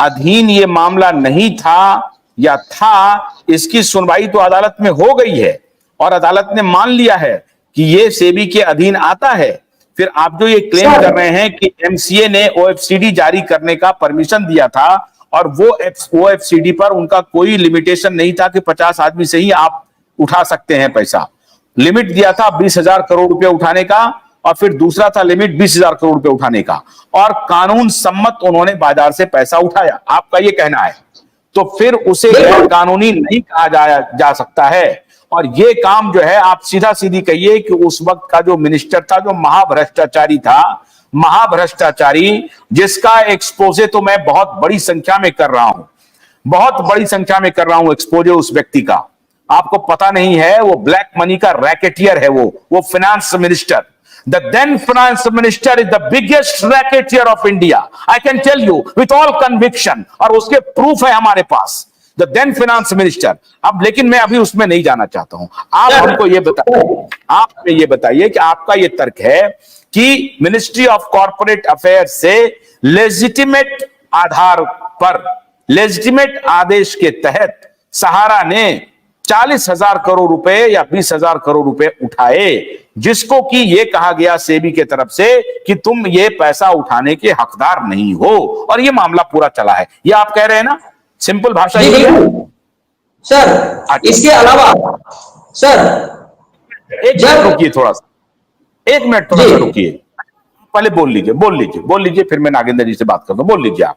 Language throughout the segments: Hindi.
अधीन ये मामला नहीं था या था, इसकी सुनवाई तो अदालत में हो गई है और अदालत ने मान लिया है कि ये सेबी के अधीन आता है। फिर आप जो ये क्लेम कर रहे हैं कि एमसीए ने ओएफसीडी जारी करने का परमिशन दिया था और वो ओएफसीडी पर उनका कोई लिमिटेशन नहीं था कि 50 आदमी से ही आप उठा सकते हैं पैसा। लिमिट दिया था 20,000 करोड़ रुपए उठाने का और फिर दूसरा था लिमिट 20,000 करोड़ रुपए उठाने का, और कानून सम्मत उन्होंने बाजार से पैसा उठाया, आपका ये कहना है। तो फिर उसे गैर कानूनी नहीं कहा जा सकता है। और ये काम जो है, आप सीधा सीधी कहिए कि उस वक्त का जो मिनिस्टर था, जो महाभ्रष्टाचारी था, महाभ्रष्टाचारी, जिसका एक्सपोजे तो मैं बहुत बड़ी संख्या में कर रहा हूं, बहुत बड़ी संख्या में कर रहा हूं एक्सपोजे उस व्यक्ति का। आपको पता नहीं है, वो ब्लैक मनी का रैकेटियर है, वो finance minister. The then finance minister is the biggest racketeer of India. I can tell you with all conviction, और उसके प्रूफ है हमारे पास। The then finance minister। अब लेकिन मैं अभी उसमें नहीं जाना चाहता हूं। आप हमको ये बताइए, आप हमें ये बताइए कि आपका ये तर्क है कि मिनिस्ट्री ऑफ कॉर्पोरेट अफेयर्स से लेजिटिमेट आधार पर, लेजिटिमेट आदेश के तहत सहारा ने 40,000 करोड़ रुपए या 20,000 करोड़ रुपए उठाए, जिसको कि ये कहा गया सेबी के तरफ से कि तुम ये पैसा उठाने के हकदार नहीं हो, और ये मामला पूरा चला है। ये आप कह रहे हैं ना, सिंपल भाषा ये है सर। इसके अलावा सर, एक मिनट रुकिए, थोड़ा सा, एक मिनट थोड़ा सा रुकिए, पहले बोल लीजिए, फिर मैं नागेंद्र जी से बात करता हूं। बोल लीजिए आप।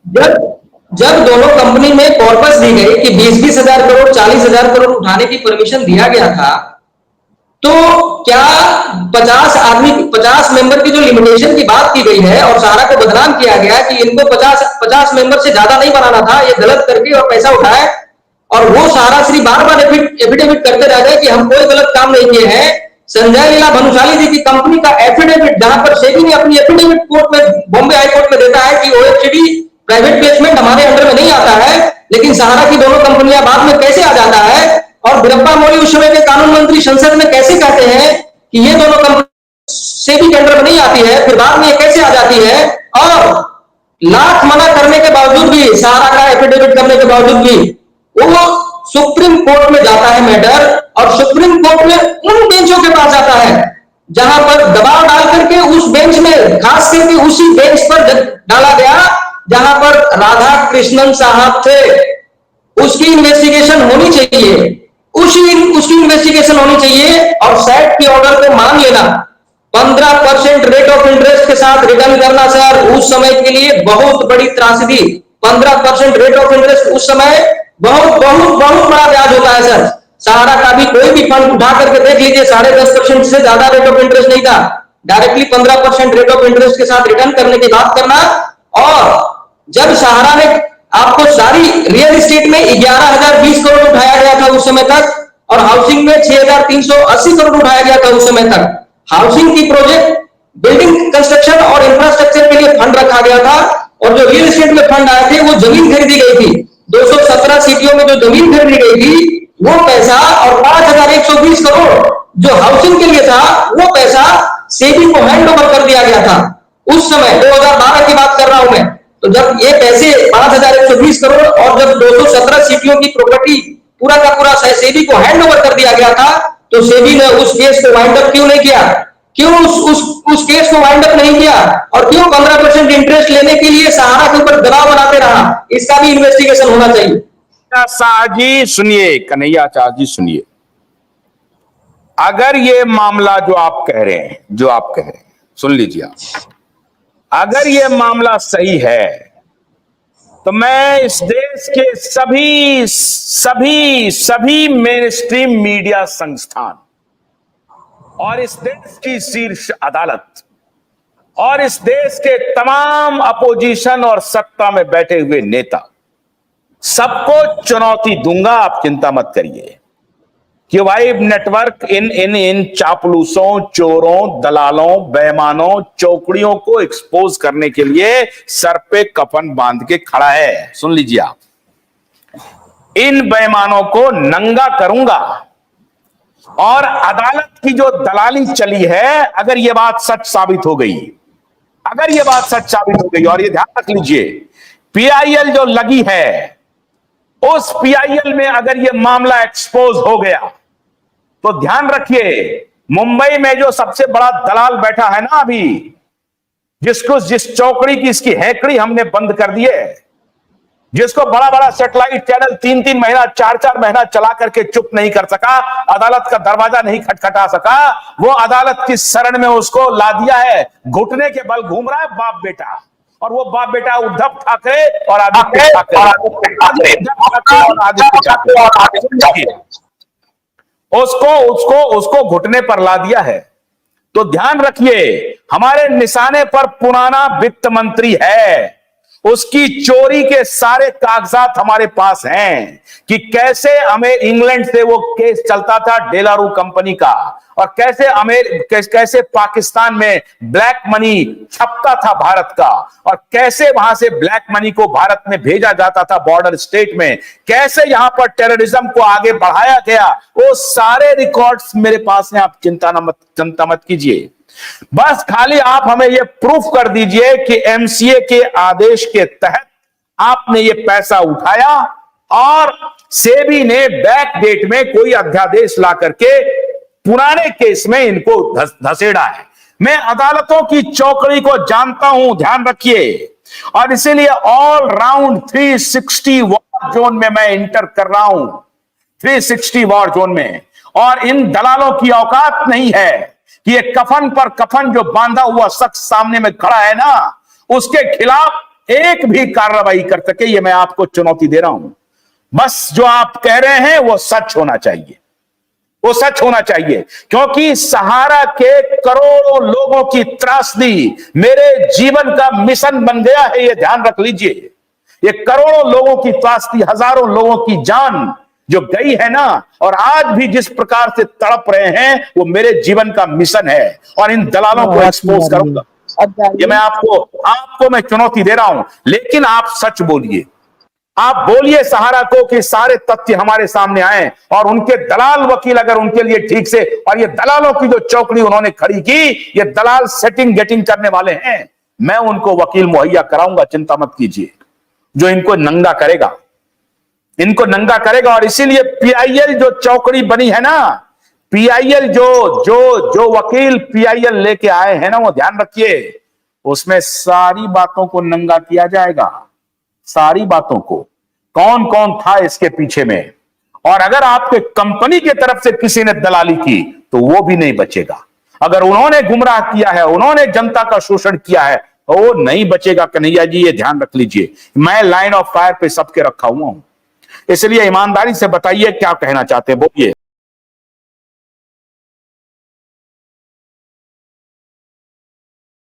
जब दोनों कंपनी में कॉर्पस दी गई कि 20-20 हजार करोड़ 40,000 करोड़ उठाने की परमिशन दिया गया था, तो क्या 50 मेंबर की जो लिमिटेशन की बात की गई है और सहारा को बदनाम किया गया कि इनको 50 मेंबर से ज्यादा नहीं बनाना था, ये गलत करके और पैसा उठाए, और वो सहारा श्री बार-बार एफिडेविट करते रह गए कि हम कोई गलत काम नहीं किए हैं। संजय लीला भंसाली जी की कंपनी का एफिडेविट, जहां पर सेबी ने अपनी एफिडेविट कोर्ट में, बॉम्बे हाई कोर्ट में देता है कि ओएफसीडी प्राइवेट प्लेसमेंट हमारे अंडर में नहीं आता है, लेकिन सहारा की दोनों कंपनियां बाद में कैसे आ जाता है, और वीरप्पा मोइली उस समय के कानून मंत्री संसद में कैसे कहते हैं कि ये दोनों कंपनी सेबी के अंडर में नहीं आती है, फिर बाद में ये कैसे आ जाती है, और लाख मना करने के बावजूद भी, सहारा का एफिडेविट करने के बावजूद भी वो सुप्रीम कोर्ट में जाता है मैटर, और सुप्रीम कोर्ट में उन बेंचों के पास जाता है जहां पर दबाव डाल करके उस बेंच में, खास करके उसी बेंच पर डाला गया जहां पर राधा कृष्णन साहब थे। उसकी इन्वेस्टिगेशन होनी चाहिए, उसकी इन्वेस्टिगेशन होनी चाहिए, और सेट के ऑर्डर को मान लेना। 15% रेट ऑफ इंटरेस्ट के साथ रिटर्न करना सर, उस समय के लिए बहुत बड़ी त्रासदी। 15% रेट ऑफ इंटरेस्ट उस समय बहुत बहुत बहुत बड़ा ब्याज होता है सर। सहारा का भी कोई भी फंड उठा करके देख लीजिए, 10.5% से ज्यादा रेट ऑफ इंटरेस्ट नहीं था। डायरेक्टली 15% रेट ऑफ इंटरेस्ट के साथ रिटर्न करने की बात करना। और जब सहारा ने आपको सारी रियल एस्टेट में 11,020 करोड़ उठाया गया था उस समय तक, और हाउसिंग में 6,380 करोड़ उठाया गया था उस समय तक। हाउसिंग की प्रोजेक्ट, बिल्डिंग कंस्ट्रक्शन और इंफ्रास्ट्रक्चर के लिए फंड रखा गया था, और जो रियल एस्टेट में फंड आए थे वो जमीन खरीदी गई थी। 217 सिटियों में जो जमीन खरीदी गई थी वो पैसा, और 5,120 करोड़ जो हाउसिंग के लिए था वो पैसा सेबी को हैंड ओवर कर दिया गया था उस समय। 2012 की बात कर रहा हूं मैं। तो जब ये पैसे 5,120 करोड़ और जब 217 सिटियों की प्रॉपर्टी पूरा का पूरा सेबी को हैंड ओवर कर दिया गया था, तो सेबी ने उस केस को वाइंड अप क्यों नहीं किया? क्यों उस केस को वाइंड अप नहीं किया? और क्यों 15% इंटरेस्ट लेने के लिए सहारा के ऊपर दबाव बनाते रहा? इसका भी इन्वेस्टिगेशन होना चाहिए। जी सुनिए, कन्हैया आचार्य जी सुनिए, अगर ये मामला जो आप कह रहे हैं, सुन लीजिए आप, अगर ये मामला सही है तो मैं इस देश के सभी मेन स्ट्रीम मीडिया संस्थान और इस देश की शीर्ष अदालत और इस देश के तमाम अपोजिशन और सत्ता में बैठे हुए नेता सबको चुनौती दूंगा, आप चिंता मत करिए, कि भाई नेटवर्क इन चापलूसों, चोरों, दलालों, बेईमानों, चौकड़ियों को एक्सपोज करने के लिए सर पे कफन बांध के खड़ा है। सुन लीजिए आप, इन बेईमानों को नंगा करूंगा, और अदालत की जो दलाली चली है, अगर यह बात सच साबित हो गई, और ये ध्यान रख लीजिए, पीआईएल जो लगी है, उस पीआईएल में अगर यह मामला एक्सपोज हो गया तो ध्यान रखिए, मुंबई में जो सबसे बड़ा दलाल बैठा है ना अभी, जिस चौकड़ी की इसकी हैकड़ी हमने बंद कर दी है, जिसको बड़ा बड़ा सैटेलाइट चैनल 3-3 महीना 4-4 महीना चला करके चुप नहीं कर सका, अदालत का दरवाजा नहीं खटखटा सका, वो अदालत की शरण में उसको ला दिया है। घुटने के बल घूम रहा है बाप बेटा, और वो बाप बेटा उद्धव ठाकरे और आदित्य ठाकरे उसको घुटने पर ला दिया है। तो ध्यान रखिए, हमारे निशाने पर पुराना वित्त मंत्री है, उसकी चोरी के सारे कागजात हमारे पास हैं कि कैसे हमें इंग्लैंड से वो केस चलता था डेलारू कंपनी का, और कैसे पाकिस्तान में ब्लैक मनी छपता था भारत का, और कैसे वहां से ब्लैक मनी को भारत में भेजा जाता था बॉर्डर स्टेट में, कैसे यहां पर टेररिज्म को आगे बढ़ाया गया, वो सारे रिकॉर्ड्स मेरे पास हैं। आप चिंता मत कीजिए, बस खाली आप हमें यह प्रूफ कर दीजिए कि एमसीए के आदेश के तहत आपने ये पैसा उठाया और सेबी ने बैक डेट में कोई अध्यादेश ला करके पुराने केस में इनको धसेड़ा है। मैं अदालतों की चौकड़ी को जानता हूं, ध्यान रखिए, और इसीलिए ऑल राउंड 360 वॉर जोन में मैं इंटर कर रहा हूं, 360 वॉर जोन में। और इन दलालों की औकात नहीं है कि ये कफन पर कफन जो बांधा हुआ शख्स सामने में खड़ा है ना, उसके खिलाफ एक भी कार्रवाई कर सके। ये मैं आपको चुनौती दे रहा हूं। बस जो आप कह रहे हैं वो सच होना चाहिए, वो सच होना चाहिए, क्योंकि सहारा के करोड़ों लोगों की त्रासदी मेरे जीवन का मिशन बन गया है। ये ध्यान रख लीजिए, ये करोड़ों लोगों की त्रासदी, हजारों लोगों की जान जो गई है ना, और आज भी जिस प्रकार से तड़प रहे हैं, वो मेरे जीवन का मिशन है, और इन दलालों को एक्सपोज करूंगा। ये मैं आपको मैं चुनौती दे रहा हूं, लेकिन आप सच बोलिए, आप बोलिए सहारा को कि सारे तथ्य हमारे सामने आए, और उनके दलाल वकील अगर उनके लिए ठीक से, और ये दलालों की जो चौकड़ी उन्होंने खड़ी की, ये दलाल सेटिंग गेटिंग करने वाले हैं, मैं उनको वकील मुहैया कराऊंगा, चिंता मत कीजिए, जो इनको नंगा करेगा, इनको नंगा करेगा। और इसीलिए पीआईएल जो चौकड़ी बनी है ना, पीआईएल जो वकील पीआईएल लेके आए हैं ना, वो ध्यान रखिए, उसमें सारी बातों को नंगा किया जाएगा, सारी बातों को, कौन कौन था इसके पीछे में। और अगर आपके कंपनी की तरफ से किसी ने दलाली की तो वो भी नहीं बचेगा। अगर उन्होंने गुमराह किया है, उन्होंने जनता का शोषण किया है, तो वो नहीं बचेगा। कन्हैया जी, ये ध्यान रख लीजिए, मैं लाइन ऑफ फायर पे सबके रखा हुआ हूं, इसलिए ईमानदारी से बताइए क्या कहना चाहते हैं, बोलिए।